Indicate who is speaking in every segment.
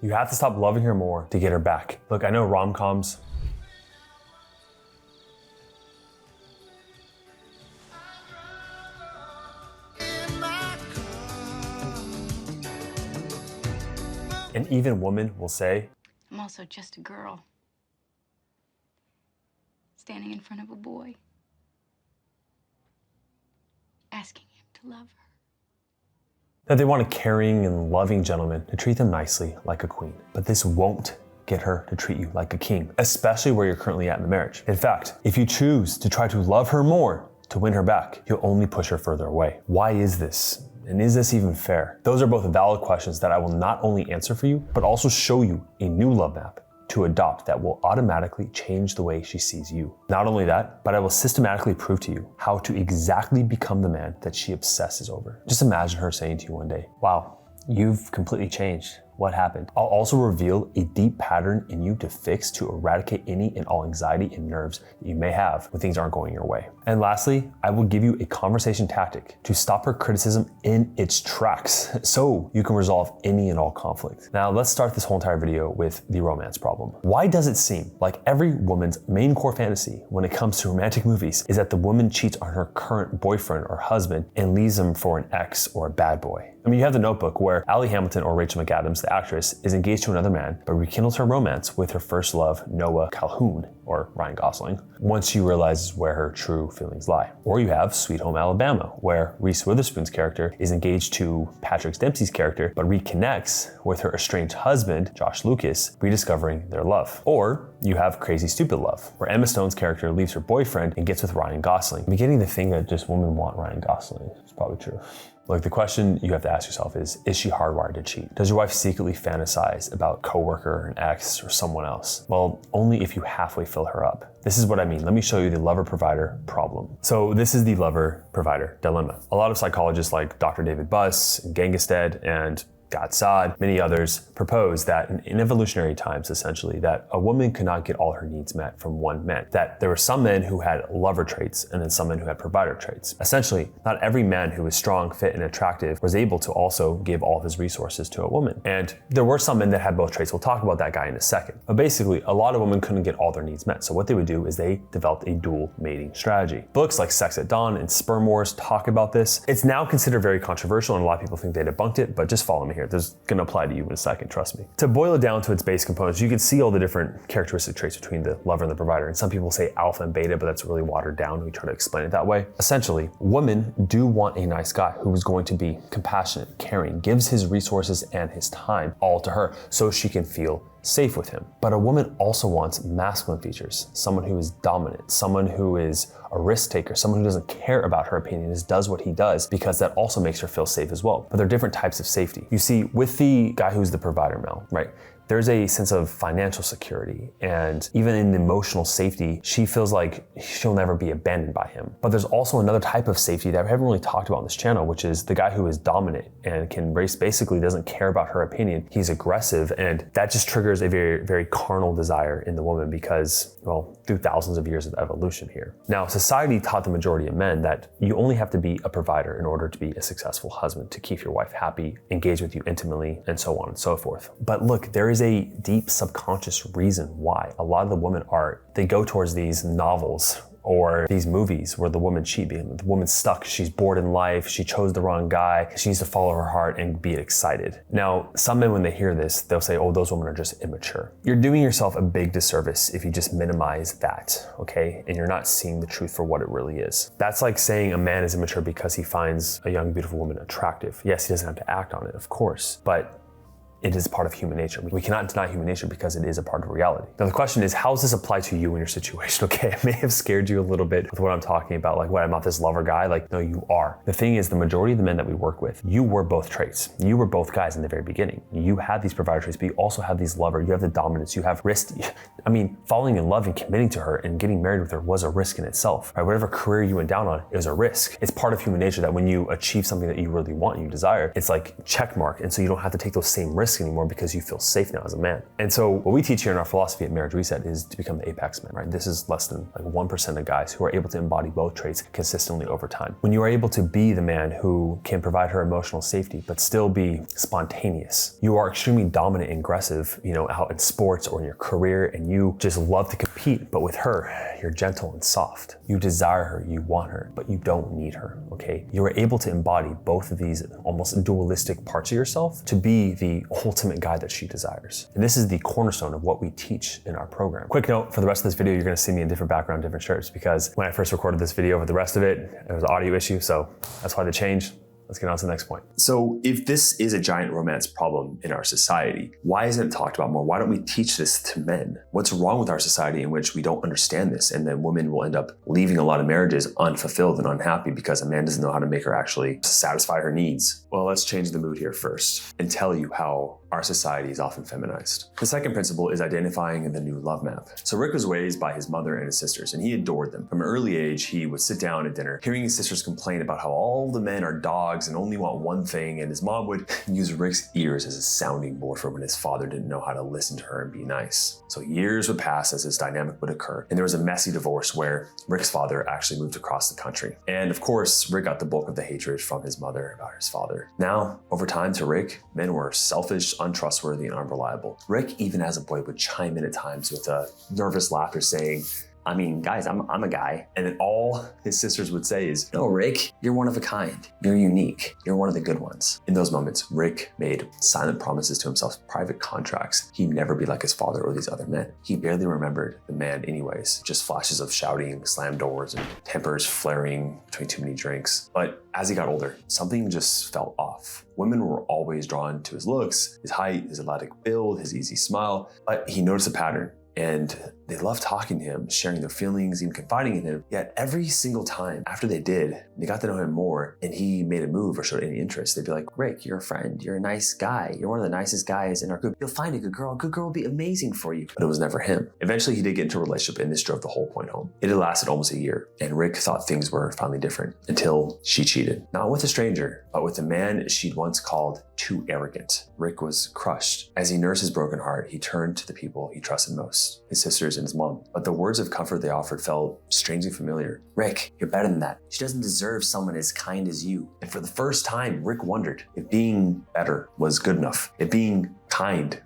Speaker 1: You have to stop loving her more to get her back. Look, I know rom-coms, and even women will say,
Speaker 2: I'm also just a girl standing in front of a boy, asking him to love her.
Speaker 1: that they want a caring and loving gentleman to treat them nicely like a queen. But this won't get her to treat you like a king, especially where you're currently at in the marriage. In fact, if you choose to try to love her more to win her back, you'll only push her further away. Why is this? And is this even fair? Those are both valid questions that I will not only answer for you, but also show you a new love map to adopt that will automatically change the way she sees you. Not only that, but I will systematically prove to you how to exactly become the man that she obsesses over. Just imagine her saying to you one day, wow, you've completely changed. What happened? I'll also reveal a deep pattern in you to fix to eradicate any and all anxiety and nerves that you may have when things aren't going your way. And lastly, I will give you a conversation tactic to stop her criticism in its tracks so you can resolve any and all conflict. Now let's start this whole entire video with the romance problem. Why does it seem like every woman's main core fantasy when it comes to romantic movies is that the woman cheats on her current boyfriend or husband and leaves him for an ex or a bad boy? I mean, you have The Notebook where Allie Hamilton or Rachel McAdams, the actress, is engaged to another man, but rekindles her romance with her first love, Noah Calhoun, or Ryan Gosling, once she realizes where her true feelings lie. Or you have Sweet Home Alabama, where Reese Witherspoon's character is engaged to Patrick Dempsey's character, but reconnects with her estranged husband, Josh Lucas, rediscovering their love. Or you have Crazy Stupid Love, where Emma Stone's character leaves her boyfriend and gets with Ryan Gosling. I'm beginning to think that just women want Ryan Gosling. It's probably true. Look, the question you have to ask yourself is she hardwired to cheat? Does your wife secretly fantasize about coworker, an ex, or someone else? Well, only if you halfway fill her up. This is what I mean. Let me show you the lover-provider problem. So this is the lover-provider dilemma. A lot of psychologists like Dr. David Buss, and Gangstead, and Gad Saad, many others propose that in evolutionary times, essentially, that a woman could not get all her needs met from one man. That there were some men who had lover traits and then some men who had provider traits. Essentially, not every man who was strong, fit, and attractive was able to also give all of his resources to a woman. And there were some men that had both traits. We'll talk about that guy in a second. But basically, a lot of women couldn't get all their needs met. So what they would do is they developed a dual mating strategy. Books like Sex at Dawn and Sperm Wars talk about this. It's now considered very controversial and a lot of people think they debunked it, but just follow me here. There's gonna apply to you in a second, trust me. To boil it down to its base components, you can see all the different characteristic traits between the lover and the provider. And some people say alpha and beta, but that's really watered down. We try to explain it that way. Essentially, women do want a nice guy who is going to be compassionate, caring, gives his resources and his time all to her so she can feel safe with him. But a woman also wants masculine features, someone who is dominant, someone who is a risk taker, someone who doesn't care about her opinion, just does what he does, because that also makes her feel safe as well. But there are different types of safety. You see, with the guy who's the provider, Mel, right? There's a sense of financial security, and even in emotional safety, she feels like she'll never be abandoned by him. But there's also another type of safety that I haven't really talked about on this channel, which is the guy who is dominant and can basically doesn't care about her opinion. He's aggressive, and that just triggers a very, very carnal desire in the woman because, well, through thousands of years of evolution here. Now, society taught the majority of men that you only have to be a provider in order to be a successful husband, to keep your wife happy, engage with you intimately, and so on and so forth. But look, there is a deep subconscious reason why a lot of the women they go towards these novels or these movies where the woman cheats, the woman's stuck, she's bored in life, she chose the wrong guy, she needs to follow her heart and be excited. Now, some men, when they hear this, they'll say, oh, those women are just immature. You're doing yourself a big disservice if you just minimize that, okay? And you're not seeing the truth for what it really is. That's like saying a man is immature because he finds a young, beautiful woman attractive. Yes, he doesn't have to act on it, of course, but it is part of human nature. We cannot deny human nature because it is a part of reality. Now the question is, how does this apply to you in your situation? Okay, I may have scared you a little bit with what I'm talking about, like what, I'm not this lover guy? Like, no, you are. The thing is, the majority of the men that we work with, you were both traits. You were both guys in the very beginning. You had these provider traits, but you also have these lover, you have the dominance, you have risk. I mean, falling in love and committing to her and getting married with her was a risk in itself, right? Whatever career you went down on, it was a risk. It's part of human nature that when you achieve something that you really want and you desire, it's like check mark. And so you don't have to take those same risks risk anymore because you feel safe now as a man. And so what we teach here in our philosophy at Marriage Reset is to become the apex man, right? This is less than like 1% of guys who are able to embody both traits consistently over time. When you are able to be the man who can provide her emotional safety, but still be spontaneous, you are extremely dominant and aggressive, out in sports or in your career, and you just love to compete. But with her, you're gentle and soft. You desire her, you want her, but you don't need her, okay? You are able to embody both of these almost dualistic parts of yourself to be the ultimate guy that she desires. And this is the cornerstone of what we teach in our program. Quick note, for the rest of this video, you're gonna see me in different background, different shirts, because when I first recorded this video for the rest of it, there was an audio issue, so that's why the change. Let's get on to the next point. So if this is a giant romance problem in our society, why isn't it talked about more? Why don't we teach this to men? What's wrong with our society in which we don't understand this, and then women will end up leaving a lot of marriages unfulfilled and unhappy because a man doesn't know how to make her actually satisfy her needs? Well, let's change the mood here first and tell you how our society is often feminized. The second principle is identifying the new love map. So Rick was raised by his mother and his sisters, and he adored them. From an early age, he would sit down at dinner, hearing his sisters complain about how all the men are dogs and only want one thing, and his mom would use Rick's ears as a sounding board for when his father didn't know how to listen to her and be nice. So years would pass as this dynamic would occur, and there was a messy divorce where Rick's father actually moved across the country. And of course, Rick got the bulk of the hatred from his mother about his father. Now, over time to Rick, men were selfish, untrustworthy, and unreliable. Rick, even as a boy, would chime in at times with a nervous laughter saying, I mean, guys, I'm a guy. And then all his sisters would say is, no, Rick, you're one of a kind. You're unique. You're one of the good ones. In those moments, Rick made silent promises to himself, private contracts. He'd never be like his father or these other men. He barely remembered the man anyways, just flashes of shouting, slammed doors, and tempers flaring between too many drinks. But as he got older, something just felt off. Women were always drawn to his looks, his height, his athletic build, his easy smile, but he noticed a pattern. And they loved talking to him, sharing their feelings, even confiding in him. Yet every single time after they did, they got to know him more and he made a move or showed any interest, they'd be like, Rick, you're a friend. You're a nice guy. You're one of the nicest guys in our group. You'll find a good girl. A good girl will be amazing for you. But it was never him. Eventually, he did get into a relationship, and this drove the whole point home. It had lasted almost a year, and Rick thought things were finally different until she cheated. Not with a stranger, but with a man she'd once called too arrogant. Rick was crushed. As he nursed his broken heart, he turned to the people he trusted most, his sisters and his mom. But the words of comfort they offered felt strangely familiar. Rick, you're better than that. She doesn't deserve someone as kind as you. And for the first time, Rick wondered if being better was good enough, if being kind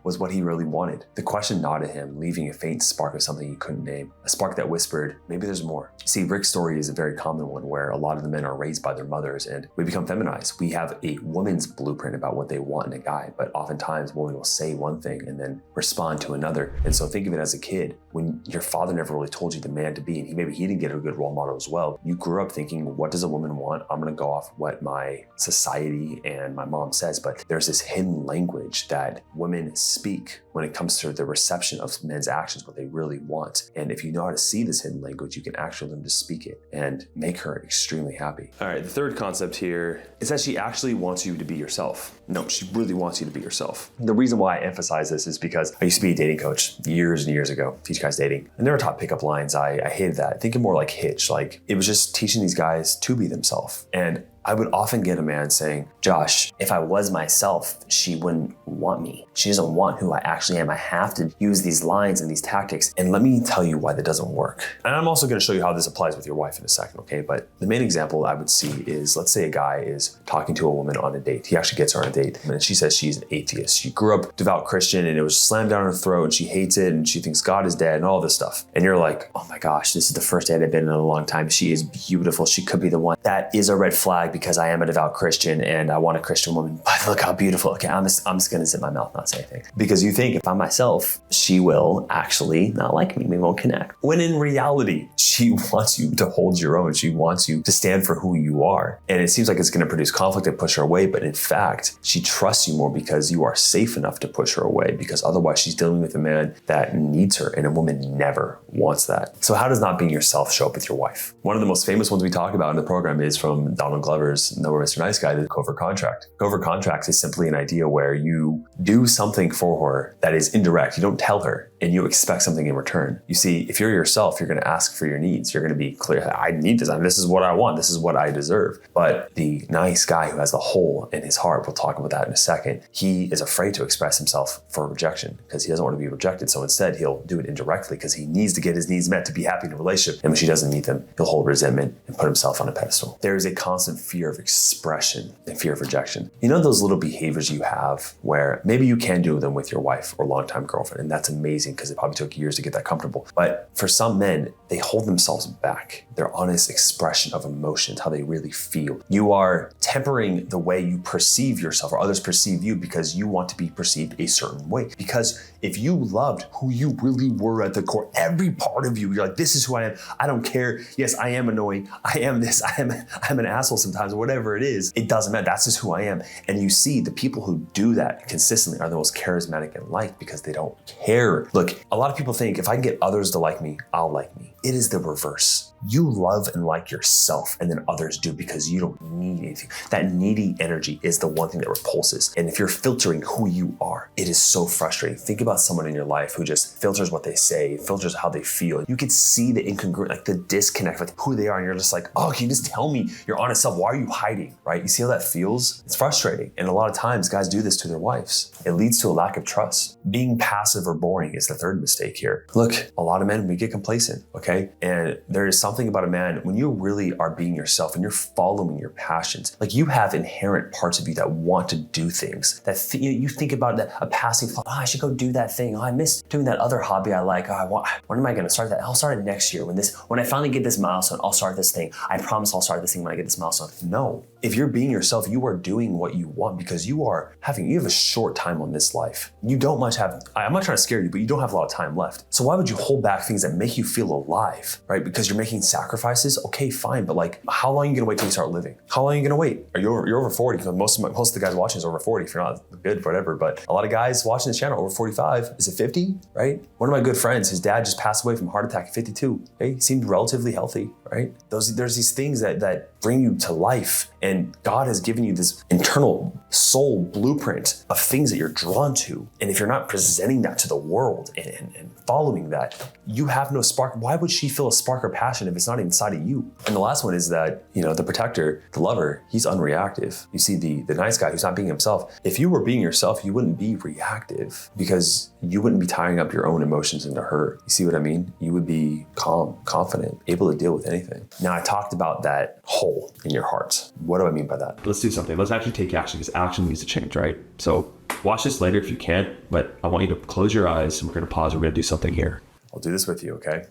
Speaker 1: was what he really wanted. The question gnawed at him, leaving a faint spark of something he couldn't name, a spark that whispered, maybe there's more. See, Rick's story is a very common one where a lot of the men are raised by their mothers and we become feminized. We have a woman's blueprint about what they want in a guy, but oftentimes women will say one thing and then respond to another. And so think of it as a kid, when your father never really told you the man to be, and maybe he didn't get a good role model as well. You grew up thinking, what does a woman want? I'm gonna go off what my society and my mom says, but there's this hidden language that women speak when it comes to the reception of men's actions, what they really want. And if you know how to see this hidden language, you can actually learn to speak it and make her extremely happy. All right, the third concept here is that she actually wants you to be yourself. No, she really wants you to be yourself. The reason why I emphasize this is because I used to be a dating coach years and years ago, teach guys dating. I never taught pickup lines. I hated that. Thinking more like Hitch, like it was just teaching these guys to be themselves. And I would often get a man saying, Josh, if I was myself, she wouldn't want me. She doesn't want who I actually am. I have to use these lines and these tactics. And let me tell you why that doesn't work. And I'm also going to show you how this applies with your wife in a second, okay? But the main example I would see is, let's say a guy is talking to a woman on a date. He actually gets her on a date and she says she's an atheist. She grew up devout Christian and it was slammed down her throat and she hates it and she thinks God is dead and all this stuff. And you're like, oh my gosh, this is the first date I've been in a long time. She is beautiful. She could be the one. That is a red flag because I am a devout Christian and I want a Christian woman, but look how beautiful. Okay, I'm just gonna zip my mouth, not say anything. Because you think if I'm myself, she will actually not like me, we won't connect. When in reality, she wants you to hold your own. She wants you to stand for who you are. And it seems like it's gonna produce conflict and push her away, but in fact, she trusts you more because you are safe enough to push her away, because otherwise she's dealing with a man that needs her, and a woman never wants that. So how does not being yourself show up with your wife? One of the most famous ones we talk about in the program is from Donald Glover's Nowhere Mr. Nice Guy, the covert contract. Covert contracts is simply an idea where you do something for her that is indirect. You don't tell her. and you expect something in return. You see, if you're yourself, you're going to ask for your needs. You're going to be clear, I need this. This is what I want. This is what I deserve. But the nice guy who has the hole in his heart, we'll talk about that in a second, he is afraid to express himself for rejection because he doesn't want to be rejected. So instead, he'll do it indirectly because he needs to get his needs met to be happy in a relationship. And when she doesn't meet them, he'll hold resentment and put himself on a pedestal. There is a constant fear of expression and fear of rejection. You know those little behaviors you have where maybe you can do them with your wife or longtime girlfriend, and that's amazing because it probably took years to get that comfortable. But for some men, they hold themselves back. Their honest expression of emotions, how they really feel. You are tempering the way you perceive yourself or others perceive you because you want to be perceived a certain way. Because if you loved who you really were at the core, every part of you, you're like, this is who I am. I don't care. Yes, I am annoying. I am this. I'm an asshole sometimes, whatever it is. It doesn't matter. That's just who I am. And you see the people who do that consistently are the most charismatic in life because they don't care. Look, a lot of people think if I can get others to like me, I'll like me. It is the reverse. You love and like yourself, and then others do because you don't need anything. That needy energy is the one thing that repulses. And if you're filtering who you are, it is so frustrating. Think about someone in your life who just filters what they say, filters how they feel. You can see the incongruent, like the disconnect with who they are. And you're just like, oh, can you just tell me your honest self? Why are you hiding, right? You see how that feels? It's frustrating. And a lot of times guys do this to their wives. It leads to a lack of trust. Being passive or boring is the third mistake here. Look, a lot of men, we get complacent, okay? And there is something about a man, when you really are being yourself and you're following your passions, like you have inherent parts of you that want to do things, that you think about that, a passing thought, oh, I should go do that thing. Oh, I miss doing that other hobby I like. Oh, when am I going to start that? I'll start it next year. When I finally get this milestone, I'll start this thing. I promise I'll start this thing when I get this milestone. No. If you're being yourself, you are doing what you want because you have a short time on this life. You don't much have, I'm not trying to scare you, but you don't have a lot of time left. So why would you hold back things that make you feel alive, right? Because you're making sacrifices? Okay, fine. But like, how long are you gonna wait till you start living? How long are you gonna wait? You're over 40, because most of the guys watching is over 40 if you're not good, whatever. But a lot of guys watching this channel over 45. Is it 50, right? One of my good friends, his dad just passed away from a heart attack at 52. Okay? He seemed relatively healthy, right? There's these things that bring you to life. And God has given you this internal soul blueprint of things that you're drawn to. And if you're not presenting that to the world and following that, you have no spark. Why would she feel a spark or passion if it's not inside of you? And the last one is that, the protector, the lover, he's unreactive. You see the nice guy who's not being himself. If you were being yourself, you wouldn't be reactive because you wouldn't be tying up your own emotions into her. You see what I mean? You would be calm, confident, able to deal with anything. Now, I talked about that hole in your heart. What do I mean by that?
Speaker 3: Let's do something. Let's actually take action because action needs to change, right? So watch this later if you can, but I want you to close your eyes and we're going to pause. We're going to do something here.
Speaker 1: I'll do this with you, okay?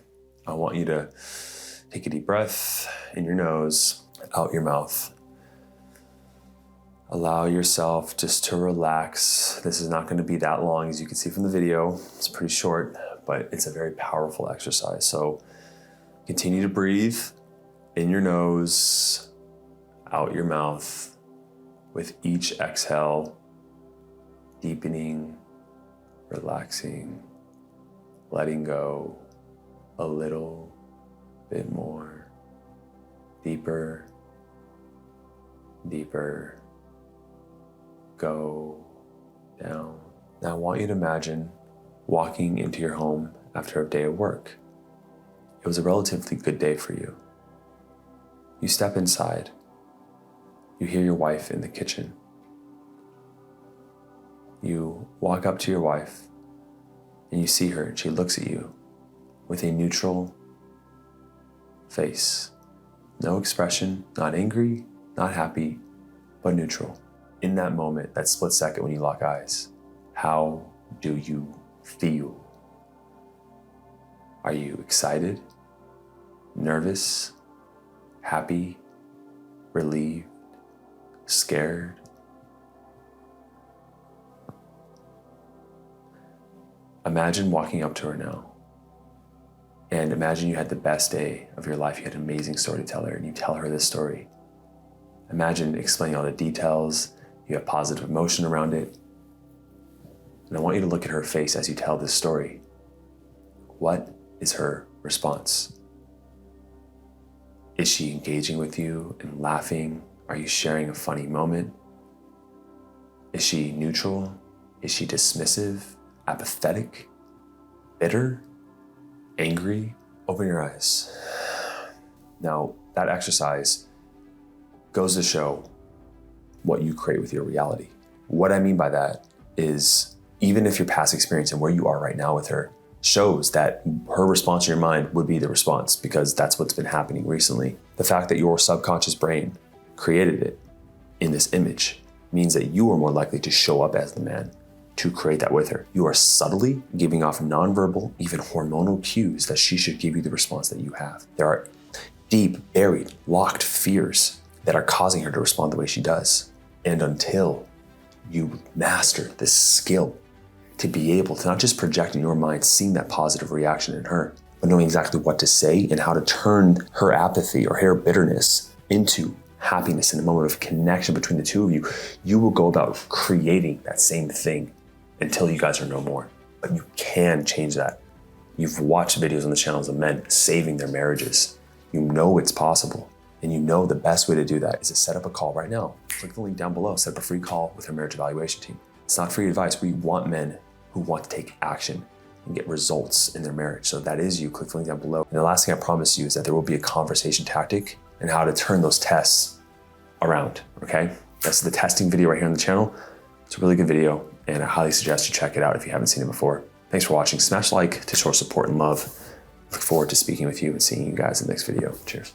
Speaker 1: I want you to take a deep breath in your nose, out your mouth. Allow yourself just to relax. This is not going to be that long, as you can see from the video. It's pretty short, but it's a very powerful exercise. So continue to breathe in your nose, out your mouth, with each exhale, deepening, relaxing, letting go a little bit more, deeper, deeper, go down. Now I want you to imagine walking into your home after a day of work. It was a relatively good day for you. You step inside. You hear your wife in the kitchen. You walk up to your wife and you see her and she looks at you with a neutral face. No expression, not angry, not happy, but neutral. In that moment, that split second when you lock eyes, how do you feel? Are you excited, nervous, happy, relieved, scared? Imagine walking up to her now. And imagine you had the best day of your life. You had an amazing storyteller and you tell her this story. Imagine explaining all the details. You have positive emotion around it. And I want you to look at her face as you tell this story. What is her response? Is she engaging with you and laughing? Are you sharing a funny moment? Is she neutral? Is she dismissive, apathetic? bitter, angry, open your eyes. Now, that exercise goes to show what you create with your reality. What I mean by that is, even if your past experience and where you are right now with her shows that her response in your mind would be the response, because that's what's been happening recently. The fact that your subconscious brain created it in this image means that you are more likely to show up as the man to create that with her. You are subtly giving off nonverbal, even hormonal cues that she should give you the response that you have. There are deep, buried, locked fears that are causing her to respond the way she does. And until you master this skill to be able to not just project in your mind, seeing that positive reaction in her, but knowing exactly what to say and how to turn her apathy or her bitterness into happiness in a moment of connection between the two of you, you will go about creating that same thing until you guys are no more. But you can change that. You've watched videos on the channels of men saving their marriages. You know it's possible. And you know the best way to do that is to set up a call right now. Click the link down below, set up a free call with our marriage evaluation team. It's not free advice. We want men who want to take action and get results in their marriage. So if that is you, click the link down below. And the last thing I promise you is that there will be a conversation tactic and how to turn those tests around, okay? That's the testing video right here on the channel. It's a really good video, and I highly suggest you check it out if you haven't seen it before. Thanks for watching. Smash like to show support and love. Look forward to speaking with you and seeing you guys in the next video. Cheers.